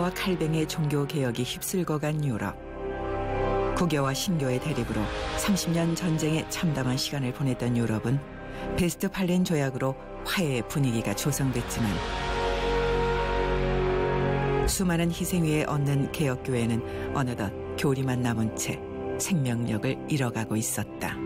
칼과 칼뱅의 종교개혁이 휩쓸거간 유럽. 구교와 신교의 대립으로 30년 전쟁에 참담한 시간을 보냈던 유럽은 베스트팔렌 조약으로 화해의 분위기가 조성됐지만 수많은 희생 위에 얻는 개혁교회는 어느덧 교리만 남은 채 생명력을 잃어가고 있었다.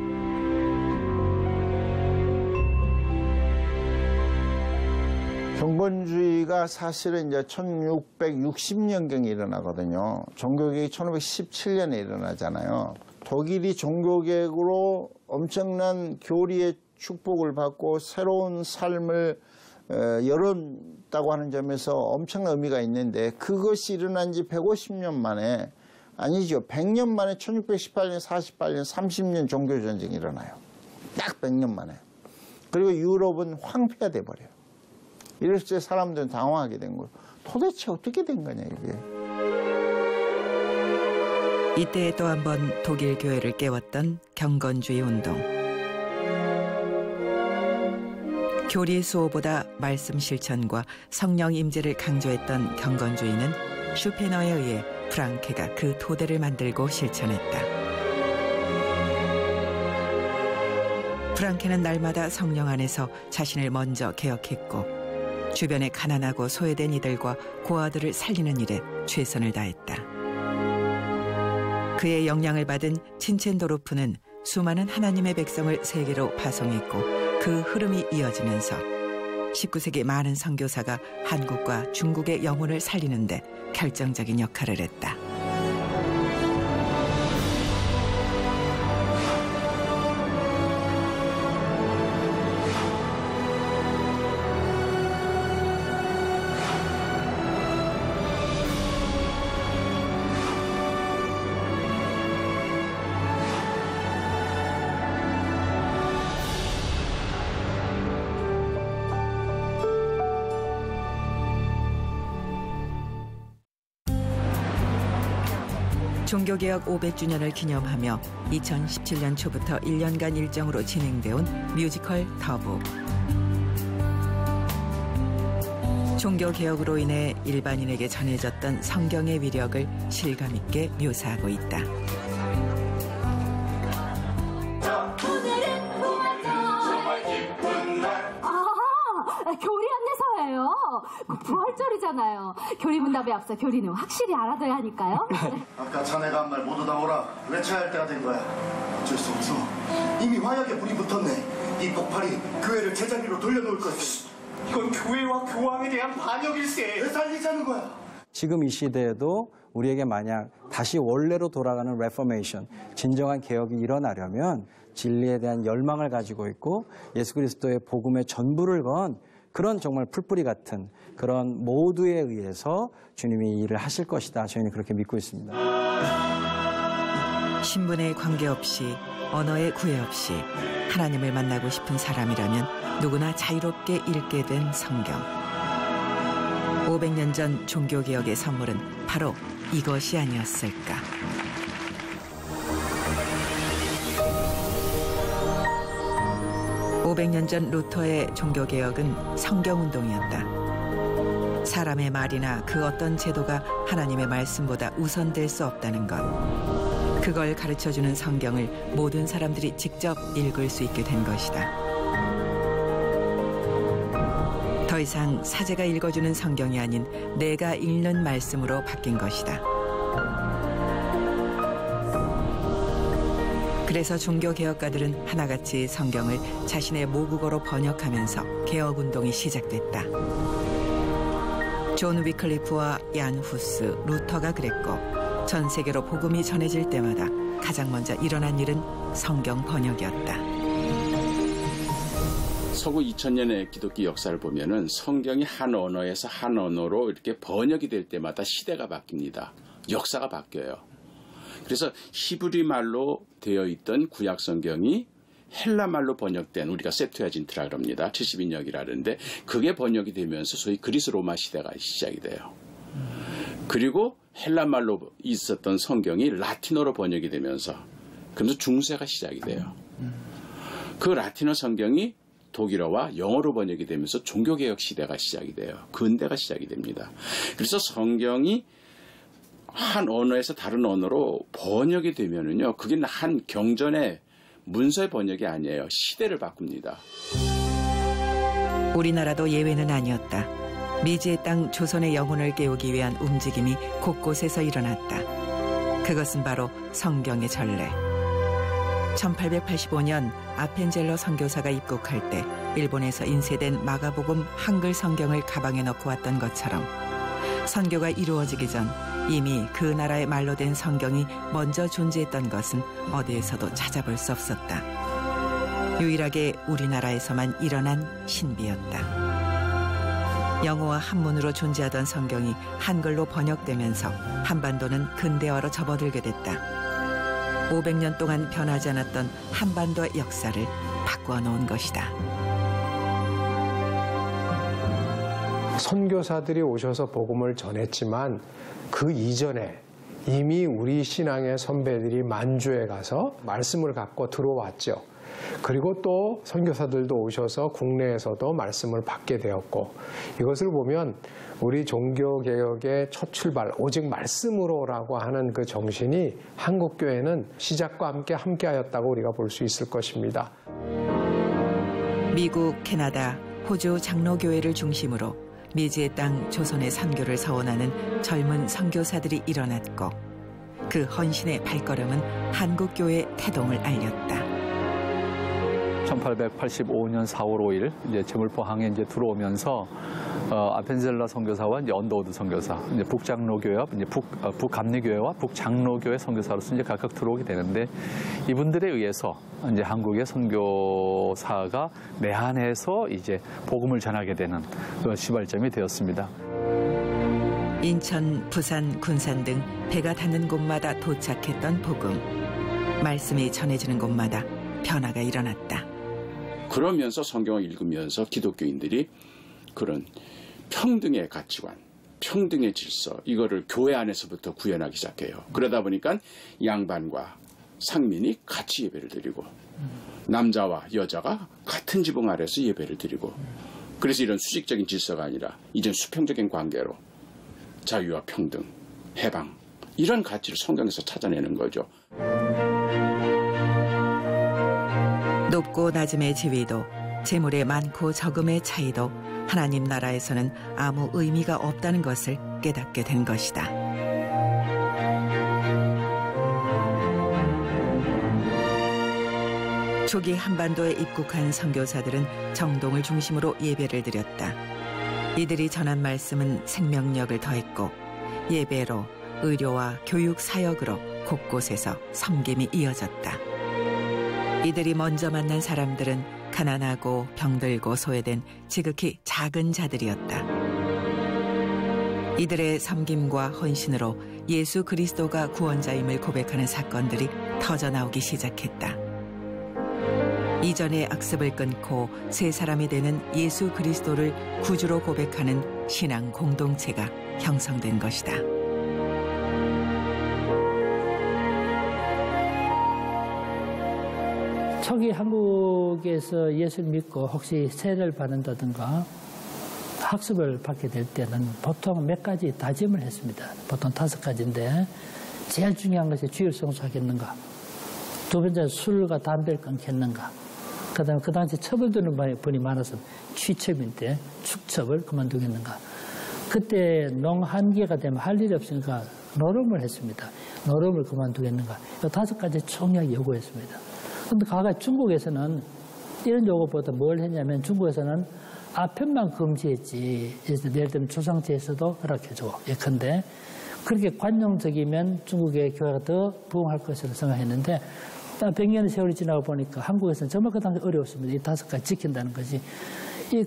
경건주의가 사실은 이제 1660년경에 일어나거든요. 종교개혁이 1517년에 일어나잖아요. 독일이 종교개혁으로 엄청난 교리의 축복을 받고 새로운 삶을 열었다고 하는 점에서 엄청난 의미가 있는데, 그것이 일어난 지 150년 만에, 아니죠, 100년 만에 1618년, 48년, 30년 종교전쟁이 일어나요. 딱 100년 만에. 그리고 유럽은 황폐화돼 버려요. 이랬을 때 사람들은 당황하게 된 거예요. 도대체 어떻게 된 거냐, 이게. 이때 또 한 번 독일 교회를 깨웠던 경건주의 운동. 교리 수호보다 말씀 실천과 성령 임재를 강조했던 경건주의는 슈페너에 의해 프랑케가 그 토대를 만들고 실천했다. 프랑케는 날마다 성령 안에서 자신을 먼저 개혁했고 주변의 가난하고 소외된 이들과 고아들을 살리는 일에 최선을 다했다. 그의 영향을 받은 친첸도르프는 수많은 하나님의 백성을 세계로 파송했고 그 흐름이 이어지면서 19세기 많은 선교사가 한국과 중국의 영혼을 살리는 데 결정적인 역할을 했다. 종교개혁 500주년을 기념하며 2017년 초부터 1년간 일정으로 진행돼온 뮤지컬 더부. 종교개혁으로 인해 일반인에게 전해졌던 성경의 위력을 실감 있게 묘사하고 있다. 교리 안내서예요. 부활절이잖아요. 교리문답에 앞서 교리는 확실히 알아둬야 하니까요. 아까 자네가 한 말 모두 나오라. 외쳐야 할 때가 된 거야. 어쩔 수 없어. 이미 화약에 불이 붙었네. 이 폭발이 교회를 제자리로 돌려놓을 것이. 이건 교회와 교황에 대한 반역일세. 왜 살리자는 거야? 지금 이 시대에도 우리에게 만약 다시 원래로 돌아가는 레포메이션, 진정한 개혁이 일어나려면 진리에 대한 열망을 가지고 있고 예수 그리스도의 복음의 전부를 건 그런 정말 풀뿌리 같은 그런 모두에 의해서 주님이 일을 하실 것이다. 저희는 그렇게 믿고 있습니다. 신분에 관계없이 언어에 구애 없이 하나님을 만나고 싶은 사람이라면 누구나 자유롭게 읽게 된 성경. 500년 전 종교개혁의 선물은 바로 이것이 아니었을까. (500년) 전 루터의 종교개혁은 성경운동이었다. 사람의 말이나 그 어떤 제도가 하나님의 말씀보다 우선될 수 없다는 것. 그걸 가르쳐주는 성경을 모든 사람들이 직접 읽을 수 있게 된 것이다. 더 이상 사제가 읽어주는 성경이 아닌 내가 읽는 말씀으로 바뀐 것이다. 그래서 종교개혁가들은 하나같이 성경을 자신의 모국어로 번역하면서 개혁운동이 시작됐다. 존 위클리프와 얀 후스, 루터가 그랬고 전 세계로 복음이 전해질 때마다 가장 먼저 일어난 일은 성경 번역이었다. 서구 2000년의 기독교 역사를 보면은 성경이 한 언어에서 한 언어로 이렇게 번역이 될 때마다 시대가 바뀝니다. 역사가 바뀌어요. 그래서 히브리 말로 되어 있던 구약 성경이 헬라 말로 번역된, 우리가 세프트야진트라 그럽니다. 70인역이라는데 그게 번역이 되면서 소위 그리스 로마 시대가 시작이 돼요. 그리고 헬라 말로 있었던 성경이 라틴어로 번역이 되면서 그러면서 중세가 시작이 돼요. 그 라틴어 성경이 독일어와 영어로 번역이 되면서 종교개혁 시대가 시작이 돼요. 근대가 시작이 됩니다. 그래서 성경이 한 언어에서 다른 언어로 번역이 되면은요, 그게 한 경전의 문서의 번역이 아니에요. 시대를 바꿉니다. 우리나라도 예외는 아니었다. 미지의 땅 조선의 영혼을 깨우기 위한 움직임이 곳곳에서 일어났다. 그것은 바로 성경의 전래. 1885년 아펜젤러 선교사가 입국할 때 일본에서 인쇄된 마가복음 한글 성경을 가방에 넣고 왔던 것처럼 선교가 이루어지기 전 이미 그 나라의 말로 된 성경이 먼저 존재했던 것은 어디에서도 찾아볼 수 없었다. 유일하게 우리나라에서만 일어난 신비였다. 영어와 한문으로 존재하던 성경이 한글로 번역되면서 한반도는 근대화로 접어들게 됐다. 500년 동안 변하지 않았던 한반도의 역사를 바꾸어 놓은 것이다. 선교사들이 오셔서 복음을 전했지만 그 이전에 이미 우리 신앙의 선배들이 만주에 가서 말씀을 갖고 들어왔죠. 그리고 또 선교사들도 오셔서 국내에서도 말씀을 받게 되었고, 이것을 보면 우리 종교개혁의 첫 출발, 오직 말씀으로라고 하는 그 정신이 한국교회는 시작과 함께하였다고 우리가 볼 수 있을 것입니다. 미국, 캐나다, 호주 장로교회를 중심으로 미지의 땅 조선의 선교를 서원하는 젊은 선교사들이 일어났고, 그 헌신의 발걸음은 한국교회의 태동을 알렸다. 1885년 4월 5일 이제 제물포항에 이제 들어오면서 아펜젤러 선교사와 이제 언더우드 선교사, 이제 북장로교회와 이제 북감리교회와 북장로교회 선교사로서 이제 각각 들어오게 되는데, 이분들에 의해서 이제 한국의 선교사가 내한해서 이제 복음을 전하게 되는 그 시발점이 되었습니다. 인천, 부산, 군산 등 배가 닿는 곳마다 도착했던 복음. 말씀이 전해지는 곳마다 변화가 일어났다. 그러면서 성경을 읽으면서 기독교인들이 그런 평등의 가치관, 평등의 질서, 이거를 교회 안에서부터 구현하기 시작해요. 그러다 보니까 양반과 상민이 같이 예배를 드리고, 남자와 여자가 같은 지붕 아래서 예배를 드리고, 그래서 이런 수직적인 질서가 아니라 이젠 수평적인 관계로 자유와 평등, 해방, 이런 가치를 성경에서 찾아내는 거죠. 높고 낮음의 지위도, 재물의 많고 적음의 차이도 하나님 나라에서는 아무 의미가 없다는 것을 깨닫게 된 것이다. 초기 한반도에 입국한 선교사들은 정동을 중심으로 예배를 드렸다. 이들이 전한 말씀은 생명력을 더했고, 예배로, 의료와 교육 사역으로 곳곳에서 섬김이 이어졌다. 이들이 먼저 만난 사람들은 가난하고 병들고 소외된 지극히 작은 자들이었다. 이들의 섬김과 헌신으로 예수 그리스도가 구원자임을 고백하는 사건들이 터져나오기 시작했다. 이전의 악습을 끊고 새 사람이 되는 예수 그리스도를 구주로 고백하는 신앙 공동체가 형성된 것이다. 초기 한국에서 예수를 믿고 혹시 세례를 받는다든가 학습을 받게 될 때는 보통 몇 가지 다짐을 했습니다. 보통 5가지인데, 제일 중요한 것이 주일 성수하겠는가, 두 번째 술과 담배를 끊겠는가, 그 다음에 그 당시 첩을 두는 분이 많아서 취첩인데 축첩을 그만두겠는가. 그때 농한기가 되면 할 일이 없으니까 노름을 했습니다. 노름을 그만두겠는가. 이 5가지 총력 요구했습니다. 그런데 과거 중국에서는 이런 요구보다 뭘 했냐면, 중국에서는 아편만 금지했지. 예를 들면 조상제에서도 허락해줘. 예컨대 그렇게 관용적이면 중국의 교회가 더 부흥할 것으로 생각했는데, 100년의 세월이 지나고 보니까 한국에서는 정말 그 당시 어려웠습니다. 이 5가지 지킨다는 것이.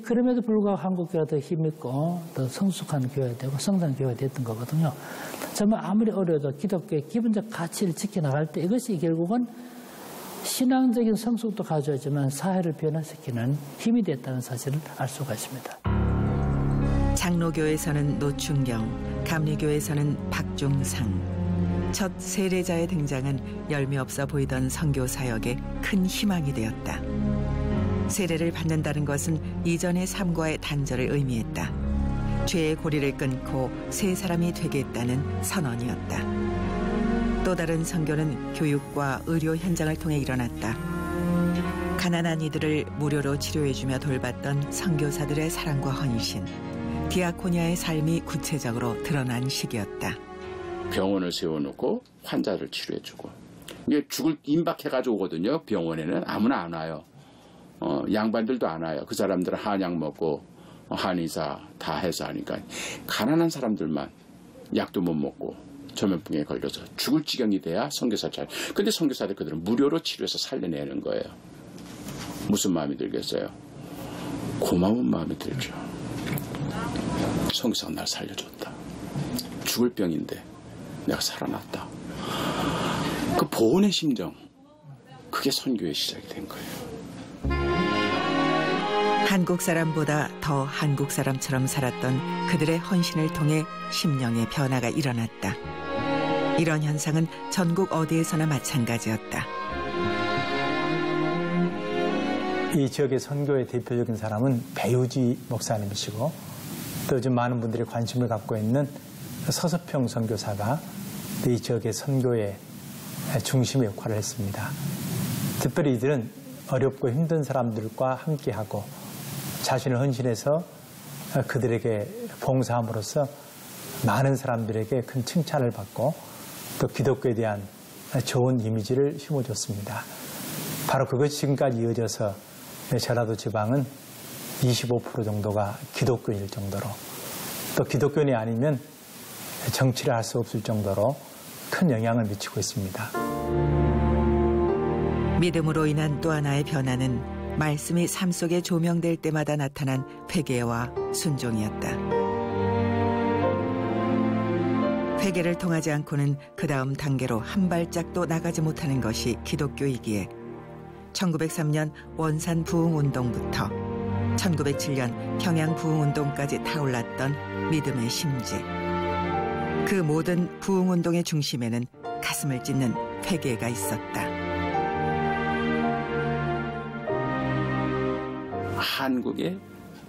그럼에도 불구하고 한국 교회가 더 힘있고 더 성숙한 교회가 되고 성장한 교회가 됐던 거거든요. 정말 아무리 어려워도 기독교의 기본적 가치를 지켜나갈 때 이것이 결국은 신앙적인 성숙도 가져오지만 사회를 변화시키는 힘이 됐다는 사실을 알 수가 있습니다. 장로교에서는 노충경, 감리교에서는 박중상. 첫 세례자의 등장은 열매 없어 보이던 선교 사역에 큰 희망이 되었다. 세례를 받는다는 것은 이전의 삶과의 단절을 의미했다. 죄의 고리를 끊고 새 사람이 되겠다는 선언이었다. 또 다른 선교는 교육과 의료 현장을 통해 일어났다. 가난한 이들을 무료로 치료해주며 돌봤던 선교사들의 사랑과 헌신, 디아코니아의 삶이 구체적으로 드러난 시기였다. 병원을 세워놓고 환자를 치료해주고, 이게 죽을 임박해가지고 오거든요. 병원에는 아무나 안 와요. 양반들도 안 와요. 그 사람들은 한약 먹고 한의사 다 해서 하니까 가난한 사람들만 약도 못 먹고 전염병에 걸려서 죽을 지경이 돼야 선교사 잘. 근데 선교사들 그들은 무료로 치료해서 살려내는 거예요. 무슨 마음이 들겠어요? 고마운 마음이 들죠. 선교사가 날 살려줬다. 죽을 병인데 내가 살아났다. 그 보온의 심정, 그게 선교의 시작이 된 거예요. 한국 사람보다 더 한국 사람처럼 살았던 그들의 헌신을 통해 심령의 변화가 일어났다. 이런 현상은 전국 어디에서나 마찬가지였다. 이 지역의 선교의 대표적인 사람은 배우지 목사님이시고, 또 요즘 많은 분들이 관심을 갖고 있는 서서평 선교사가 이 지역의 선교의 중심의 역할을 했습니다. 특별히 이들은 어렵고 힘든 사람들과 함께하고 자신을 헌신해서 그들에게 봉사함으로써 많은 사람들에게 큰 칭찬을 받고 또 기독교에 대한 좋은 이미지를 심어줬습니다. 바로 그것이 지금까지 이어져서 전라도 지방은 25% 정도가 기독교인일 정도로, 또 기독교인이 아니면 정치를 할 수 없을 정도로 큰 영향을 미치고 있습니다. 믿음으로 인한 또 하나의 변화는 말씀이 삶 속에 조명될 때마다 나타난 회개와 순종이었다. 회개를 통하지 않고는 그 다음 단계로 한 발짝도 나가지 못하는 것이 기독교이기에 1903년 원산 부흥운동부터 1907년 평양 부흥운동까지 타올랐던 믿음의 심지. 그 모든 부흥운동의 중심에는 가슴을 찢는 회개가 있었다. 한국에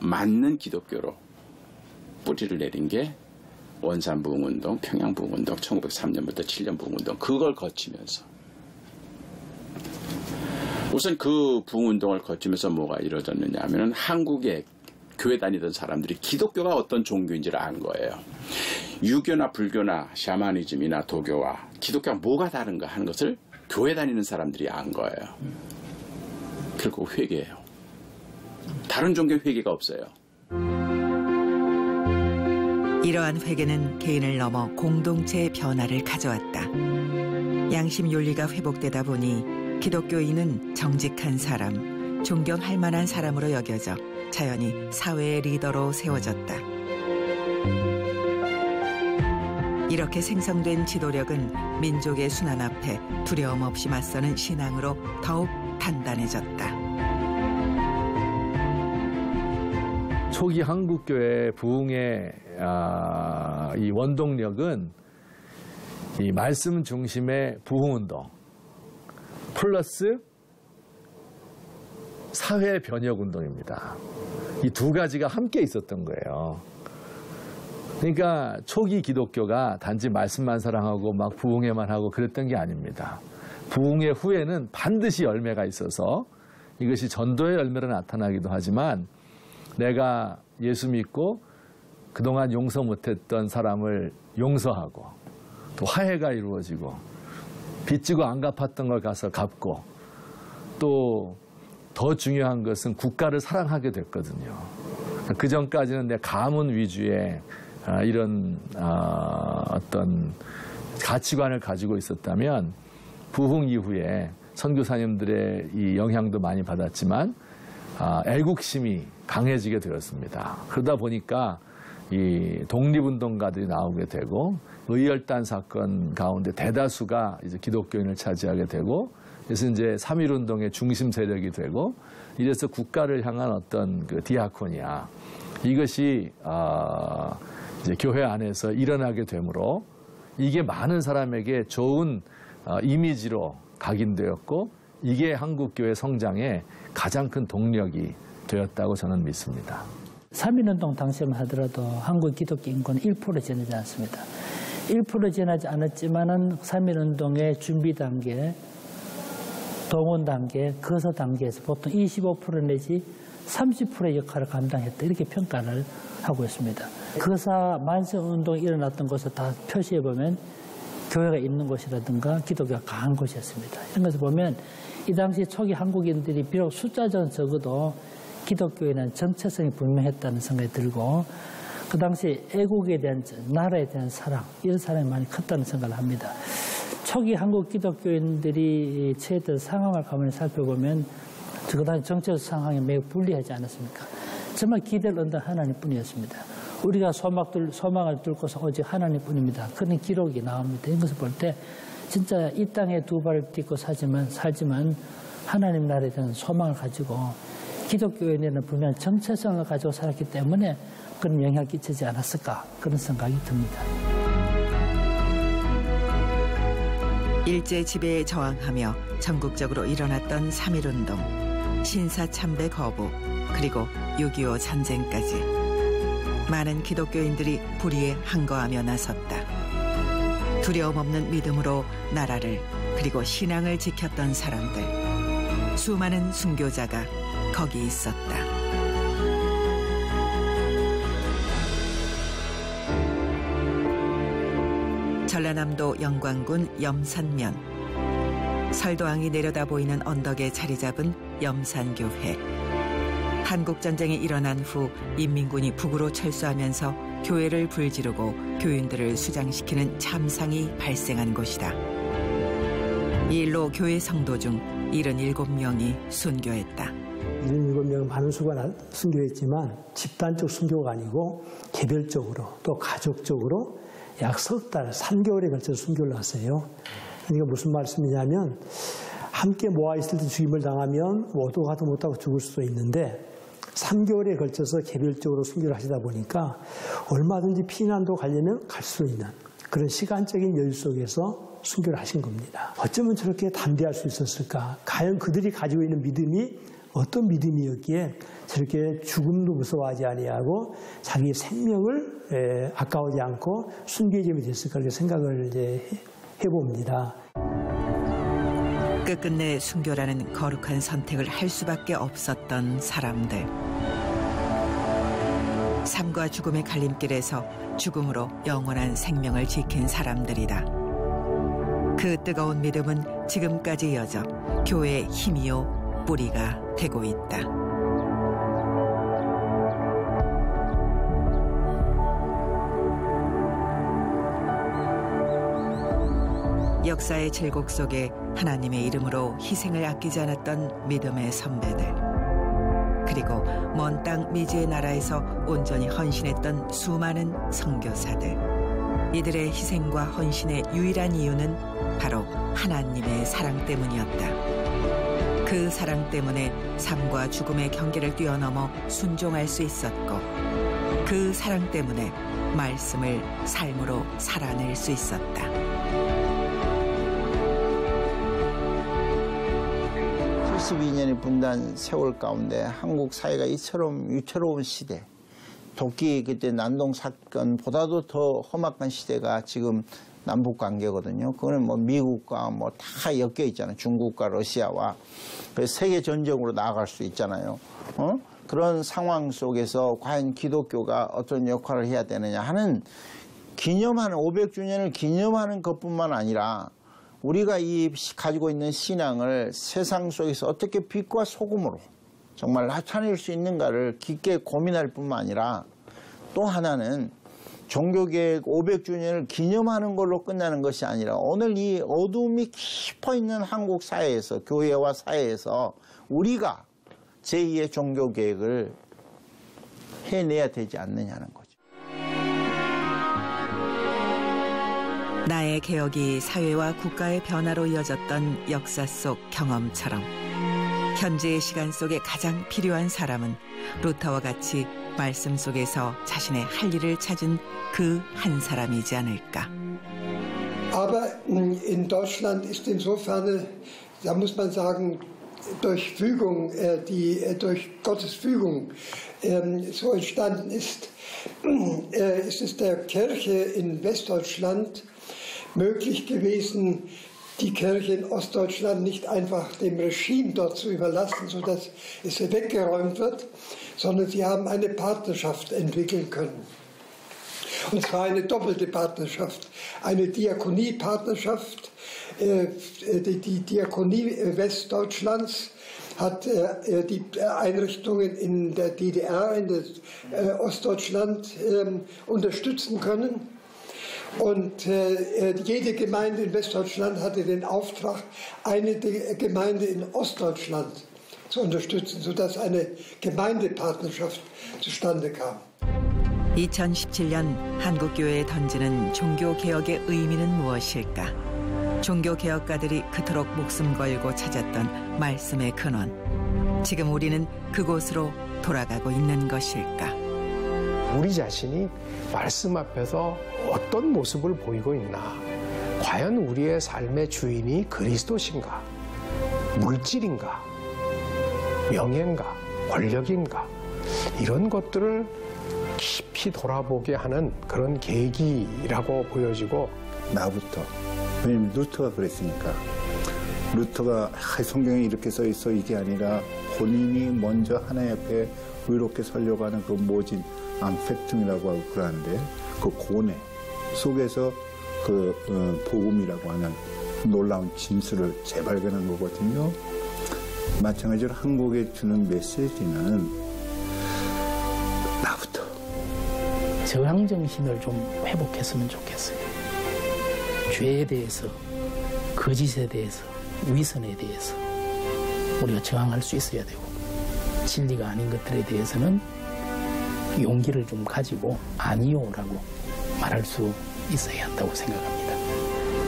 맞는 기독교로 뿌리를 내린 게 원산 부흥운동, 평양 부흥운동, 1903년부터 7년 부흥운동, 그걸 거치면서 우선 그 부흥운동을 거치면서 뭐가 이루어졌느냐 하면 한국에 교회 다니던 사람들이 기독교가 어떤 종교인지를 안 거예요. 유교나 불교나 샤머니즘이나 도교와 기독교가 뭐가 다른가 하는 것을 교회 다니는 사람들이 안 거예요. 결국 회개예요. 다른 종교 회개가 없어요. 이러한 회개는 개인을 넘어 공동체의 변화를 가져왔다. 양심 윤리가 회복되다 보니 기독교인은 정직한 사람, 존경할 만한 사람으로 여겨져 자연히 사회의 리더로 세워졌다. 이렇게 생성된 지도력은 민족의 순환 앞에 두려움 없이 맞서는 신앙으로 더욱 단단해졌다. 초기 한국교회 부흥의 이 원동력은 이 말씀 중심의 부흥운동 플러스 사회 변혁 운동입니다. 이 두 가지가 함께 있었던 거예요. 그러니까 초기 기독교가 단지 말씀만 사랑하고 막 부흥회만 하고 그랬던 게 아닙니다. 부흥회 후에는 반드시 열매가 있어서 이것이 전도의 열매로 나타나기도 하지만 내가 예수 믿고 그동안 용서 못했던 사람을 용서하고 또 화해가 이루어지고 빚지고 안 갚았던 걸 가서 갚고 또 더 중요한 것은 국가를 사랑하게 됐거든요. 그 전까지는 내 가문 위주의 이런 어떤 가치관을 가지고 있었다면 부흥 이후에 선교사님들의 이 영향도 많이 받았지만 애국심이 강해지게 되었습니다. 그러다 보니까 이 독립운동가들이 나오게 되고 의열단 사건 가운데 대다수가 이제 기독교인을 차지하게 되고 그래서 이제 3.1운동의 중심 세력이 되고 이래서 국가를 향한 어떤 그 디아코니아 이것이 이제 교회 안에서 일어나게 되므로 이게 많은 사람에게 좋은 이미지로 각인되었고 이게 한국교회 성장의 가장 큰 동력이 되었다고 저는 믿습니다. 3.1운동 당시만 하더라도 한국 기독교 인구는 1% 지나지 않습니다. 1% 지나지 않았지만은 3.1운동의 준비 단계, 동원 단계, 거서 단계에서 보통 25% 내지 30%의 역할을 감당했다. 이렇게 평가를 하고 있습니다. 거사 만세운동이 일어났던 곳을 다 표시해보면 교회가 있는 곳이라든가 기독교가 강한 곳이었습니다. 이런 것을 보면 이 당시 초기 한국인들이 비록 숫자적으로 적어도 기독교에는 정체성이 분명했다는 생각이 들고 그 당시 애국에 대한 나라에 대한 사랑 이런 사랑이 많이 컸다는 생각을 합니다. 초기 한국 기독교인들이 처했던 상황을 가만히 살펴보면 그 당시 정치적 상황이 매우 불리하지 않았습니까? 정말 기대를 얻는 하나님뿐이었습니다. 우리가 소망을 뚫고서 오직 하나님뿐입니다. 그런 기록이 나옵니다. 이것을 볼 때 진짜 이 땅에 두 발을 딛고 살지만 하나님 나라에 대한 소망을 가지고 기독교인에는 분명한 정체성을 가지고 살았기 때문에 그런 영향을 끼치지 않았을까 그런 생각이 듭니다. 일제 지배에 저항하며 전국적으로 일어났던 3.1운동, 신사참배 거부, 그리고 6.25 전쟁까지 많은 기독교인들이 불의에 항거하며 나섰다. 두려움 없는 믿음으로 나라를 그리고 신앙을 지켰던 사람들, 수많은 순교자가 거기 있었다. 전라남도 영광군 염산면, 설도항이 내려다 보이는 언덕에 자리 잡은 염산교회. 한국전쟁이 일어난 후 인민군이 북으로 철수하면서 교회를 불지르고 교인들을 수장시키는 참상이 발생한 곳이다. 이 일로 교회 성도 중 77명이 순교했다. 77명은 많은 수가 순교했지만 집단적 순교가 아니고 개별적으로 또 가족적으로 약 석 달, 3개월에 걸쳐서 순교를 했어요. 그러니까 무슨 말씀이냐면 함께 모아있을 때 죽임을 당하면 오도 가도 못하고 죽을 수도 있는데 3개월에 걸쳐서 개별적으로 순교를 하시다 보니까 얼마든지 피난도 가려면 갈 수 있는 그런 시간적인 여유 속에서 순교를 하신 겁니다. 어쩌면 저렇게 담대할 수 있었을까? 과연 그들이 가지고 있는 믿음이 어떤 믿음이었기에 저렇게 죽음도 무서워하지 아니하고 자기 생명을 아까워하지 않고 순교의 점이 됐을까 이렇게 생각을 해봅니다. 끝끝내 순교라는 거룩한 선택을 할 수밖에 없었던 사람들. 삶과 죽음의 갈림길에서 죽음으로 영원한 생명을 지킨 사람들이다. 그 뜨거운 믿음은 지금까지 이어져 교회의 힘이요 뿌리가 되고 있다. 역사의 질곡 속에 하나님의 이름으로 희생을 아끼지 않았던 믿음의 선배들, 그리고 먼 땅 미지의 나라에서 온전히 헌신했던 수많은 선교사들. 이들의 희생과 헌신의 유일한 이유는 바로 하나님의 사랑 때문이었다. 그 사랑 때문에 삶과 죽음의 경계를 뛰어넘어 순종할 수 있었고, 그 사랑 때문에 말씀을 삶으로 살아낼 수 있었다. 72년의 분단 세월 가운데 한국 사회가 이처럼 위태로운 시대, 도끼 그때 난동 사건보다도 더 험악한 시대가 지금 남북 관계거든요. 그거는 뭐 미국과 뭐 다 엮여 있잖아요. 중국과 러시아와. 그래서 세계 전쟁으로 나아갈 수 있잖아요. 그런 상황 속에서 과연 기독교가 어떤 역할을 해야 되느냐 하는 기념하는 500주년을 기념하는 것뿐만 아니라 우리가 가지고 있는 신앙을 세상 속에서 어떻게 빛과 소금으로 정말 나타낼 수 있는가를 깊게 고민할 뿐만 아니라 또 하나는 종교개혁 500주년을 기념하는 걸로 끝나는 것이 아니라 오늘 이 어둠이 깊어 있는 한국 사회에서, 교회와 사회에서 우리가 제2의 종교개혁을 해내야 되지 않느냐는 거죠. 나의 개혁이 사회와 국가의 변화로 이어졌던 역사 속 경험처럼 현재의 시간 속에 가장 필요한 사람은 루터와 같이 말씀 속에서 자신의 할 일을 찾은 그 한 사람이지 않을까. Aber in Deutschland ist insofern da muss man sagen, durch Fügung, die durch Gottes Fügung so entstanden ist, ist es der Kirche in Westdeutschland möglich gewesen, die Kirche in Ostdeutschland nicht einfach dem Regime dort zu überlassen, sodass es weggeräumt wird, sondern sie haben eine Partnerschaft entwickeln können. Und zwar eine doppelte Partnerschaft, eine Diakoniepartnerschaft. Die Diakonie Westdeutschlands hat die Einrichtungen in der DDR, in Ostdeutschland unterstützen können. Und jede Gemeinde in Westdeutschland hatte den Auftrag, eine Gemeinde in Ostdeutschland zu unterstützen, sodass eine Gemeindepartnerschaft zustande kam. 2017년 한국교회에 던지는 종교개혁의 의미는 무엇일까? 종교개혁가들이 그토록 목숨 걸고 찾았던 말씀의 근원. 지금 우리는 그곳으로 돌아가고 있는 것일까? 우리 자신이 말씀 앞에서 어떤 모습을 보이고 있나? 과연 우리의 삶의 주인이 그리스도신가? 물질인가? 명예인가? 권력인가? 이런 것들을 깊이 돌아보게 하는 그런 계기라고 보여지고 나부터 왜냐면 루터가 그랬으니까 루터가 성경에 이렇게 써 있어 이게 아니라 본인이 먼저 하나님 앞에 의롭게 서려고 하는 그 모진 암팩팅이라고 하고 그러는데 그 고뇌 속에서 그 복음이라고 하는 놀라운 진수를 재발견한 거거든요. 마찬가지로 한국에 주는 메시지는 나부터 저항정신을 좀 회복했으면 좋겠어요. 죄에 대해서, 거짓에 대해서, 위선에 대해서 우리가 저항할 수 있어야 되고 진리가 아닌 것들에 대해서는 용기를 좀 가지고 아니요라고 말할 수 있어야 한다고 생각합니다.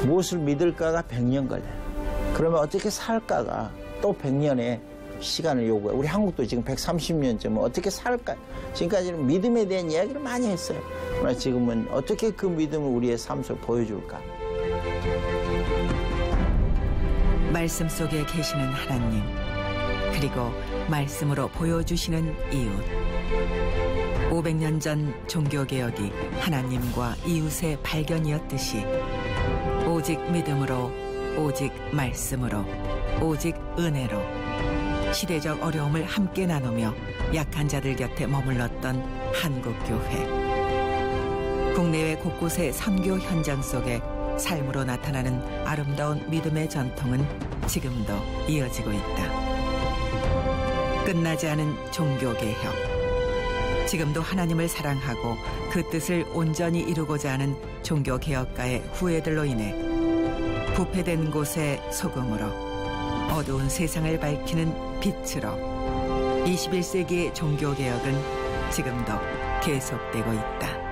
무엇을 믿을까가 100년 걸려요. 그러면 어떻게 살까가 또 100년의 시간을 요구해요. 우리 한국도 지금 130년쯤 어떻게 살까? 지금까지는 믿음에 대한 이야기를 많이 했어요. 그러나 지금은 어떻게 그 믿음을 우리의 삶 속에 보여줄까? 말씀 속에 계시는 하나님, 그리고 말씀으로 보여주시는 이웃. 500년 전 종교개혁이 하나님과 이웃의 발견이었듯이 오직 믿음으로, 오직 말씀으로, 오직 은혜로 시대적 어려움을 함께 나누며 약한 자들 곁에 머물렀던 한국교회. 국내외 곳곳의 선교 현장 속에 삶으로 나타나는 아름다운 믿음의 전통은 지금도 이어지고 있다. 끝나지 않은 종교개혁. 지금도 하나님을 사랑하고 그 뜻을 온전히 이루고자 하는 종교개혁가의 후예들로 인해 부패된 곳의 소금으로, 어두운 세상을 밝히는 빛으로 21세기의 종교개혁은 지금도 계속되고 있다.